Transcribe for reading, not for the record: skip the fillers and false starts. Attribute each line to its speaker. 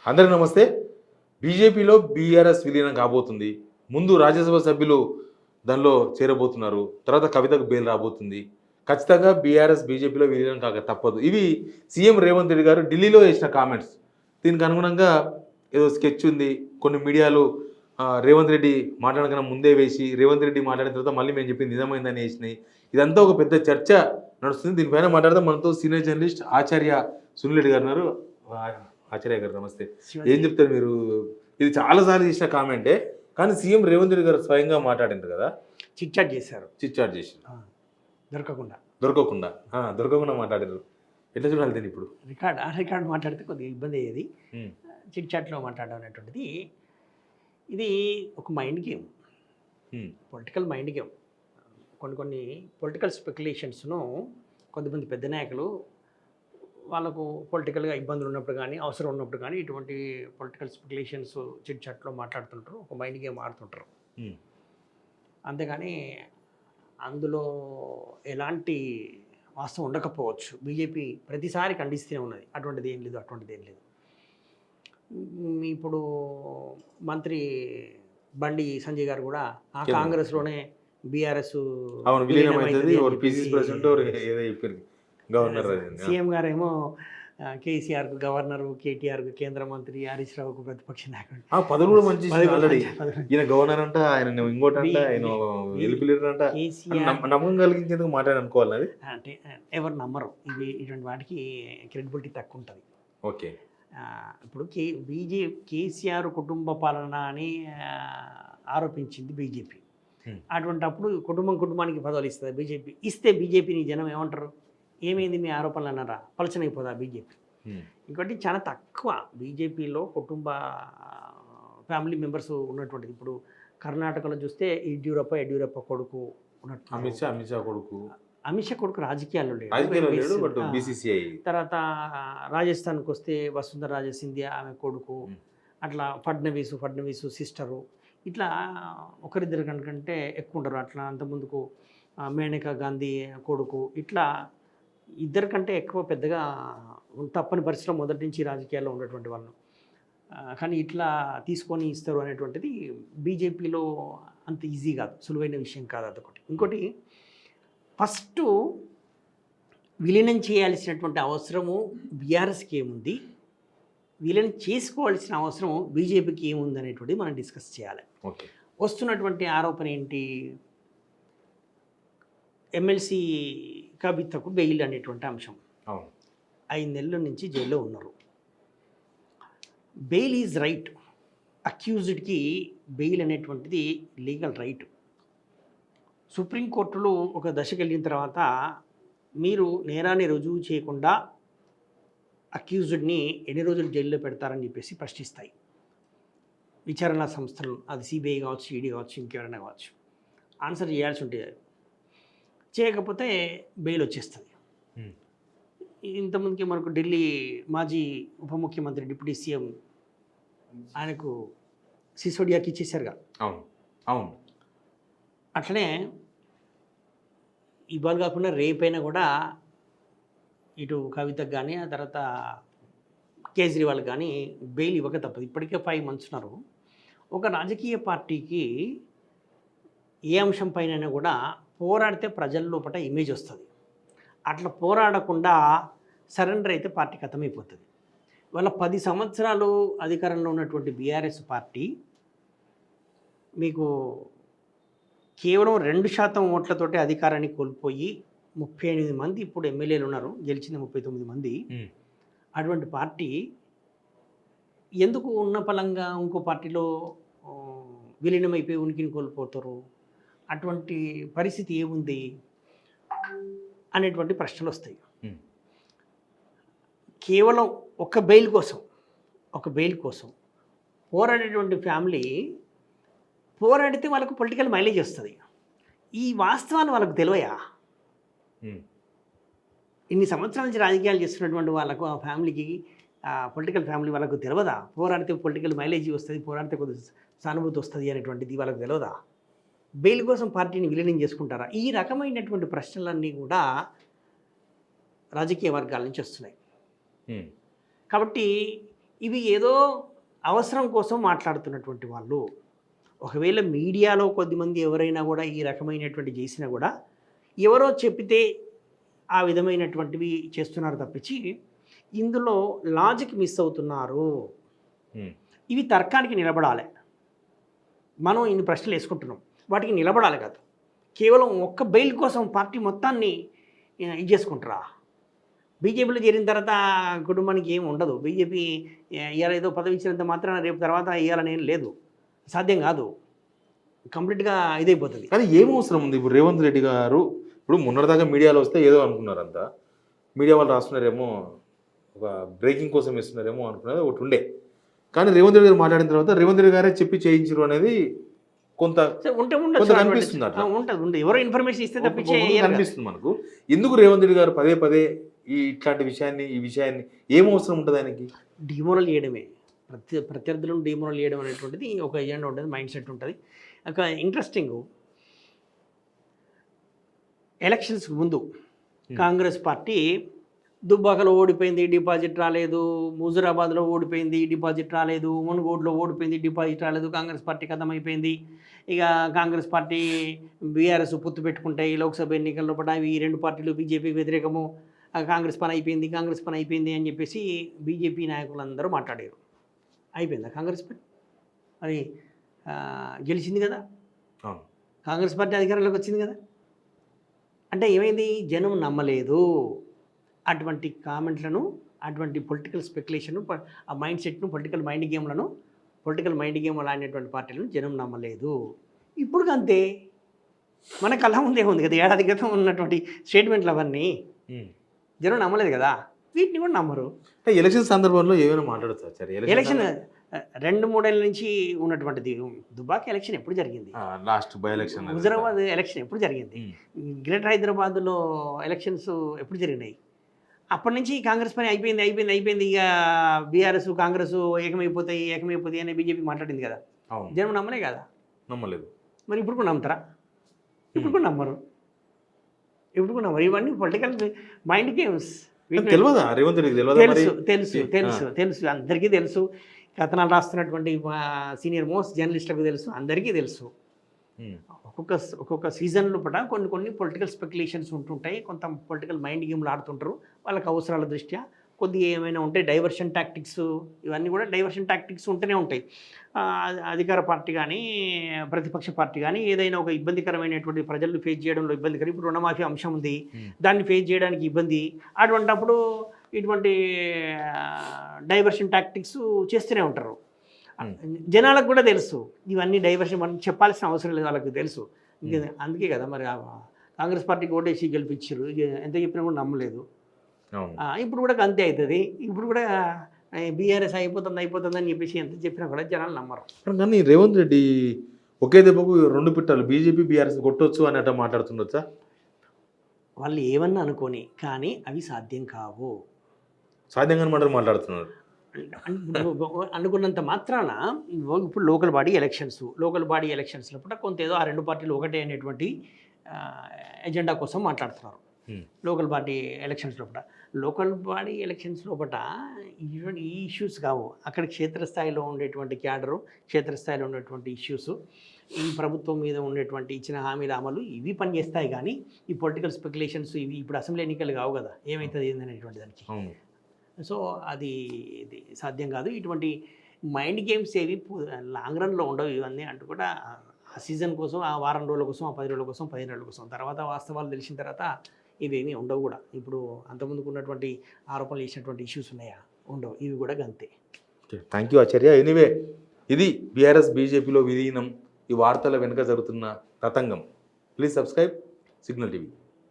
Speaker 1: అందరికీ నమస్తే. బీజేపీలో బీఆర్ఎస్ విలీనం కాబోతుంది. ముందు రాజ్యసభ సభ్యులు దానిలో చేరబోతున్నారు. తర్వాత కవితకు బెయిల్ రాబోతుంది. ఖచ్చితంగా బీఆర్ఎస్ బీజేపీలో విలీనం కాక తప్పదు. ఇవి సీఎం రేవంత్ రెడ్డి గారు ఢిల్లీలో వేసిన కామెంట్స్. దీనికి అనుగుణంగా ఏదో స్కెచ్ ఉంది. కొన్ని మీడియాలు రేవంత్ రెడ్డి మాట్లాడకన్నా ముందే వేసి, రేవంత్ రెడ్డి మాట్లాడిన తర్వాత మళ్ళీ మేము చెప్పింది నిజమైందని వేసినాయి. ఇదంతా ఒక పెద్ద చర్చ నడుస్తుంది. దీనిపైన మాట్లాడదాం మనతో సీనియర్ జర్నలిస్ట్ ఆచార్య సునీల్ రెడ్డి గారు ఉన్నారు. ఆచార్య గారు నమస్తే. ఏం చెప్తారు మీరు? ఇది చాలాసార్లు చేసిన కామెంటే, కానీ సీఎం రేవంత్ రెడ్డి గారు స్వయంగా మాట్లాడింటారు కదా,
Speaker 2: చిట్చాట్ చేశారు.
Speaker 1: చిట్చాట్ చేసి దొరకకుండా మాట్లాడారు. ఎట్లా చూడాలి దీన్ని ఇప్పుడు?
Speaker 2: రికార్డ్ మాట్లాడితే కొద్దిగా ఇబ్బంది అయ్యేది. చిట్చాట్లో మాట్లాడడం అనేటువంటిది ఇది ఒక mind game, political mind game. కొన్ని పొలిటికల్ స్పెక్యులేషన్స్ను కొంతమంది పెద్ద నాయకులు వాళ్ళకు పొలిటికల్గా ఇబ్బందులు ఉన్నప్పుడు కానీ అవసరం ఉన్నప్పుడు కానీ ఇటువంటి పొలిటికల్ స్పెక్యులేషన్స్ చిట్చాట్లో మాట్లాడుతుంటారు, ఒక మైండ్ గేమ్ ఆడుతుంటారు. అంతేగాని అందులో ఎలాంటి వాస్తవం ఉండకపోవచ్చు. బీజేపీ ప్రతిసారి ఖండిస్తూనే ఉన్నది, అటువంటిది ఏం లేదు. ఇప్పుడు మంత్రి బండి సంజయ్ గారు కూడా ఆ కాంగ్రెస్లోనే బీఆర్ఎస్ సీఎం గారేమో కేసీఆర్కు గవర్నరు, కేటీఆర్కు కేంద్ర మంత్రి, హరీష్ రావుకు ప్రతిపక్ష నాయకుడు.
Speaker 1: పదవులు కూడా మంచి ఈయన గవర్నర్ అంట, ఆయన ఇంకోటంట, ఆయన వెళ్ళిపోలేరంట. నమ్మకం కలిగించేందుకు మాట్లాడి అనుకోవాలి. అది
Speaker 2: అంటే ఎవరు నమ్మరు. ఇటువంటి వాటికి క్రెడిబిలిటీ తక్కువ ఉంటుంది.
Speaker 1: ఓకే.
Speaker 2: ఇప్పుడు కేసీఆర్ కుటుంబ పాలన అని ఆరోపించింది బీజేపీ. అటువంటిప్పుడు కుటుంబానికి పదవులు ఇస్తుంది బీజేపీ. ఇస్తే బీజేపీని జనం ఏమంటారు? ఏమైంది మీ ఆరోపణలు అన్నారా? పలచనైపోదా బీజేపీ? ఇంకోటి చాలా తక్కువ బీజేపీలో కుటుంబ ఫ్యామిలీ మెంబర్స్ ఉన్నటువంటిది. ఇప్పుడు కర్ణాటకలో చూస్తే యడ్యూరప్ప కొడుకు ఉన్నట్టు, అమిత్ షా కొడుకు రాజకీయాల్లో లేడు. తర్వాత రాజస్థాన్కి వస్తే వసుంధర రాజే సింధియా ఆమె కొడుకు, అట్లా ఫడ్నవీసు సిస్టరు, ఇట్లా ఒకరిద్దరు కంటే ఎక్కువ ఉంటారు. అట్లా అంతకుముందుకు మేనకా గాంధీ కొడుకు, ఇట్లా ఇద్దరు కంటే ఎక్కువ పెద్దగా తప్పని పరిస్థితిలో మొదటి నుంచి రాజకీయాల్లో ఉన్నటువంటి వాళ్ళు. కానీ ఇట్లా తీసుకొని ఇస్తారు అనేటువంటిది బీజేపీలో అంత ఈజీ కాదు, సులువైన విషయం కాదు. అదొకటి. ఇంకోటి, ఫస్ట్ విలీనం చేయాల్సినటువంటి అవసరము బీఆర్ఎస్కి ఏముంది, విలీనం చేసుకోవాల్సిన అవసరం బీజేపీకి ఏముంది అనేటువంటిది మనం డిస్కస్ చేయాలి. వస్తున్నటువంటి ఆరోపణ ఏంటి? ఎమ్మెల్సీ కవితకు బెయిల్ అనేటువంటి అంశం. 5 నెలల నుంచి జైల్లో ఉన్నారు. Bail is right. అక్యూజ్డ్కి బెయిల్ అనేటువంటిది లీగల్ రైట్. సుప్రీంకోర్టులో ఒక దశకు వెళ్ళిన తర్వాత మీరు నేరాన్ని రుజువు చేయకుండా అక్యూజ్డ్ని ఎన్ని రోజులు జైల్లో పెడతారని చెప్పేసి ప్రశ్నిస్తాయి విచారణ సంస్థలు. అది సిబిఐ కావచ్చు, ఈడీ కావచ్చు, ఇంకెవరైనా కావచ్చు. ఆన్సర్ చేయాల్సి ఉంటుంది. చేయకపోతే బెయిల్ వచ్చేస్తుంది. ఇంతకుముందుకి మనకు ఢిల్లీ మాజీ ఉప ముఖ్యమంత్రి డిప్యూటీ సీఎం ఆయనకు సిసోడియాకి ఇచ్చేసారుగా.
Speaker 1: అవును.
Speaker 2: అట్లనే ఇవాళ కాకుండా రేపైనా కూడా ఇటు కవితకు కానీ ఆ తర్వాత కేజ్రీవాల్ కానీ బెయిల్ ఇవ్వక తప్పదు. ఇప్పటికే 5 months ఉన్నారు. ఒక రాజకీయ పార్టీకి ఏ అంశం పైన కూడా పోరాడితే ప్రజల లోపల ఇమేజ్ వస్తుంది. అట్లా పోరాడకుండా సరెండర్ అయితే పార్టీ ఖతమైపోతుంది. వాళ్ళ 10 సంవత్సరాలు అధికారంలో ఉన్నటువంటి బీఆర్ఎస్ పార్టీ మీకు కేవలం 2% ఓట్లతోటి అధికారాన్ని కోల్పోయి 38 మంది ఇప్పుడు ఎమ్మెల్యేలు ఉన్నారు, గెలిచింది 39 మంది. అటువంటి పార్టీ ఎందుకు ఉన్న పలంగా ఇంకో పార్టీలో విలీనమైపోయి ఉనికిని కోల్పోతారు? అటువంటి పరిస్థితి ఏముంది అనేటువంటి ప్రశ్నలు వస్తాయి. కేవలం ఒక బెయిల్ కోసం పోరాడేటువంటి ఫ్యామిలీ పోరాడితే వాళ్ళకు పొలిటికల్ మైలేజ్ వస్తుంది. ఈ వాస్తవాలు వాళ్ళకు తెలియయా? ఇన్ని సంవత్సరాల నుంచి రాజకీయాలు చేస్తున్నటువంటి వాళ్ళకు, ఆ ఫ్యామిలీకి, పొలిటికల్ ఫ్యామిలీ వాళ్ళకు తెలియదా? పోరాడితే పొలిటికల్ మైలేజ్ వస్తుంది, పోరాడితే కొద్ది సానుభూతి వస్తుంది అనేటువంటిది వాళ్ళకు తెలియదా? బెయిల్ కోసం పార్టీని విలీనం చేసుకుంటారా? ఈ రకమైనటువంటి ప్రశ్నలన్నీ కూడా రాజకీయ వర్గాల నుంచి వస్తున్నాయి. కాబట్టి ఇవి ఏదో అవసరం కోసం మాట్లాడుతున్నటువంటి వాళ్ళు. ఒకవేళ మీడియాలో కొద్దిమంది ఎవరైనా కూడా ఈ రకమైనటువంటి చేసినా కూడా ఎవరో చెప్పితే ఆ విధమైనటువంటివి చేస్తున్నారు తప్పించి ఇందులో లాజిక్ మిస్ అవుతున్నారు. ఇవి తర్కానికి నిలబడాలి. మనం ఇన్ని ప్రశ్నలు వేసుకుంటున్నాం, వాటికి నిలబడాలి కాదు. కేవలం ఒక్క బెయిల్ కోసం పార్టీ మొత్తాన్ని ఇది చేసుకుంటారా? బీజేపీలో చేరిన తర్వాత కుటుంబానికి ఏమి ఉండదు. బీజేపీ ఇవాళ ఏదో పదవి ఇచ్చినంత మాత్రాన రేపు తర్వాత ఇవ్వాలని ఏం లేదు, సాధ్యం కాదు. కంప్లీట్గా ఇదైపోతుంది.
Speaker 1: కానీ ఏం అవసరం ఉంది? ఇప్పుడు రేవంత్ రెడ్డి గారు ఇప్పుడు మొన్నటిదాకా మీడియాలో వస్తే ఏదో అనుకున్నారంతా, మీడియా వాళ్ళు రాస్తున్నారేమో ఒక బ్రేకింగ్ కోసం ఇస్తున్నారేమో అనుకున్నది ఒకటి ఉండే. కానీ రేవంత్ రెడ్డి గారు మాట్లాడిన తర్వాత రేవంత్ రెడ్డి గారే చెప్పి చేయించరు అనేది కొంత కనిపిస్తుంది. అట్లా
Speaker 2: ఉంటుంది, ఎవరో ఇన్ఫర్మేషన్ ఇస్తే తప్పించి
Speaker 1: కనిపిస్తుంది మనకు. ఎందుకు రేవంత్ రెడ్డి గారు పదే పదే ఇట్లాంటి ఈ విషయాన్ని ఏం అవసరం ఉంటుంది ఆయనకి?
Speaker 2: డిమోరల్ చేయడమే, ప్రత్యర్థులను డిమోరల్ చేయడం అనేటువంటిది ఒక ఎజెండా ఉంటుంది, మైండ్ సెట్ ఉంటుంది. ఒక ఇంట్రెస్టింగ్, ఎలక్షన్స్కి ముందు కాంగ్రెస్ పార్టీ దుబ్బాకలో ఓడిపోయింది, డిపాజిట్ రాలేదు, హుజురాబాద్లో ఓడిపోయింది, డిపాజిట్ రాలేదు, మునుగోడులో ఓడిపోయింది, డిపాజిట్ రాలేదు, కాంగ్రెస్ పార్టీ ఖతమైపోయింది. ఇక కాంగ్రెస్ పార్టీ బీఆర్ఎస్ పొత్తు పెట్టుకుంటాయి లోక్సభ ఎన్నికల్లో పడ్డ, ఈ రెండు పార్టీలు బీజేపీకి వ్యతిరేకము, కాంగ్రెస్ పని అయిపోయింది అని చెప్పేసి బీజేపీ నాయకులందరూ మాట్లాడారు. అయిపోయిందా కాంగ్రెస్ పని? మరి గెలిచింది కదా, కాంగ్రెస్ పార్టీ అధికారంలోకి వచ్చింది కదా. అంటే ఏమైంది? జనం నమ్మలేదు. అటువంటి కామెంట్లను, అటువంటి పొలిటికల్ స్పెక్యులేషన్, ఆ మైండ్ సెట్ను, పొలిటికల్ మైండ్ గేమ్లు ఆడినటువంటి పార్టీలను జనం నమ్మలేదు. ఇప్పుడు అంతే, మన కళ్ళ ముందే ఉంది కదా ఏడాది క్రితం ఉన్నటువంటి స్టేట్మెంట్లు అవన్నీ. జనం నమ్మలేదు కదా, వీటిని కూడా నమ్మరు.
Speaker 1: ఎలక్షన్ సందర్భంలో ఏమైనా మాట్లాడతారు?
Speaker 2: ఎలక్షన్ 2-3 ఏళ్ళ నుంచి ఉన్నటువంటిది. దుబాక్ ఎలక్షన్ ఎప్పుడు జరిగింది?
Speaker 1: Last by election.
Speaker 2: Huzurabad election ఎప్పుడు జరిగింది? గ్రేటర్ హైదరాబాద్లో ఎలక్షన్స్ ఎప్పుడు జరిగినాయి? అప్పటి నుంచి కాంగ్రెస్ పని అయిపోయింది, ఇక బీఆర్ఎస్ కాంగ్రెస్ ఏకమైపోతాయి అని బీజేపీ మాట్లాడింది కదా. జనం నమ్మలే కదా,
Speaker 1: నమ్మలేదు.
Speaker 2: మరి ఇప్పుడు కూడా నమ్ముతారా? ఇప్పుడు కూడా నమ్మరు. ఇవన్నీ పొలిటికల్ మైండ్ గేమ్స్.
Speaker 1: తెలియదా రేవంత్ రెడ్డి?
Speaker 2: తెలుసు అందరికీ తెలుసు. కథనాలు రాస్తున్నటువంటి సీనియర్ మోస్ట్ జర్నలిస్టులకు తెలుసు, అందరికీ తెలుసు. ఒక్కొక్క సీజన్లో కూడా కొన్ని పొలిటికల్ స్పెక్యులేషన్స్ ఉంటుంటాయి, కొంత పొలిటికల్ మైండ్ గేమ్లు ఆడుతుంటారు. వాళ్ళకి అవసరాల దృష్ట్యా కొద్దిగా ఏమైనా ఉంటాయి, డైవర్షన్ టాక్టిక్స్, ఇవన్నీ కూడా డైవర్షన్ టాక్టిక్స్ ఉంటూనే ఉంటాయి. అధికార పార్టీ కానీ ప్రతిపక్ష పార్టీ కానీ ఏదైనా ఒక ఇబ్బందికరమైనటువంటి ప్రజలను ఫేస్ చేయడంలో ఇబ్బందికరం, ఇప్పుడు రుణమాఫీ అంశం ఉంది, దాన్ని ఫేస్ చేయడానికి ఇబ్బంది, అటువంటప్పుడు ఇటువంటి డైవర్షన్ టాక్టిక్స్ చేస్తూనే ఉంటారు. జనాలకు కూడా తెలుసు ఇవన్నీ డైవర్షన్, మనం చెప్పాల్సిన అవసరం లేదు, వాళ్ళకి తెలుసు. అందుకే కదా మరి కాంగ్రెస్ పార్టీకి ఓటేసి గెలిపించారు, ఎంత చెప్పినా కూడా నమ్మలేదు. ఇప్పుడు కూడా అంతే అవుతుంది. ఇప్పుడు కూడా బీఆర్ఎస్ అయిపోతుంది అని చెప్పేసి ఎంత చెప్పినా కూడా జనాలు నమ్మరు.
Speaker 1: కానీ రేవంత్ రెడ్డి ఒకే దెబ్బకు 2 పిట్టలు బీజేపీ బీఆర్ఎస్ కొట్టొచ్చు అని అట్లా మాట్లాడుతుండొచ్చా?
Speaker 2: వాళ్ళు ఏమన్నా అనుకోని, కానీ అవి సాధ్యం కావు.
Speaker 1: సాధ్యంగా మాట్లాడుతున్నారు
Speaker 2: అనుకున్నంత మాత్రాన. ఇప్పుడు లోకల్ బాడీ ఎలక్షన్స్లో కూడా కొంత ఏదో ఆ 2 పార్టీలు ఒకటే అనేటువంటి ఎజెండా కోసం మాట్లాడుతున్నారు. లోకల్ బాడీ ఎలక్షన్స్ లోపల ఈ ఇష్యూస్ కావు. అక్కడ క్షేత్రస్థాయిలో ఉండేటువంటి క్యాడరు, క్షేత్రస్థాయిలో ఉండేటువంటి ఇష్యూస్, ఈ ప్రభుత్వం మీద ఉండేటువంటి ఇచ్చిన హామీల అమలు, ఇవి పనిచేస్తాయి. కానీ ఈ పొలిటికల్ స్పెక్యులేషన్స్ ఇవి ఇప్పుడు అసెంబ్లీ ఎన్నికలు కావు కదా, ఏమవుతుంది ఏందనేటువంటి దానికి. సో అది సాధ్యం కాదు. ఇటువంటి మైండ్ గేమ్స్ ఏవి లాంగ్ రన్లో ఉండవు. ఇవన్నీ అంటూ కూడా ఆ సీజన్ కోసం, ఆ వారం రోజుల కోసం, ఆ 10 రోజుల కోసం, 15 రోజుల కోసం, తర్వాత వాస్తవాలు తెలిసిన తర్వాత ఇవేమీ ఉండవు కూడా. ఇప్పుడు అంతకుముందుకు ఉన్నటువంటి ఆరోపణలు చేసినటువంటి ఇష్యూస్ ఉన్నాయా? ఉండవు. ఇవి కూడా అంతే.
Speaker 1: Thank you Acharya. ఎనీవే, ఇది బీఆర్ఎస్ బీజేపీలో విలీనం, ఈ వార్తల వెనుక జరుగుతున్న తతంగం. Please subscribe signal TV.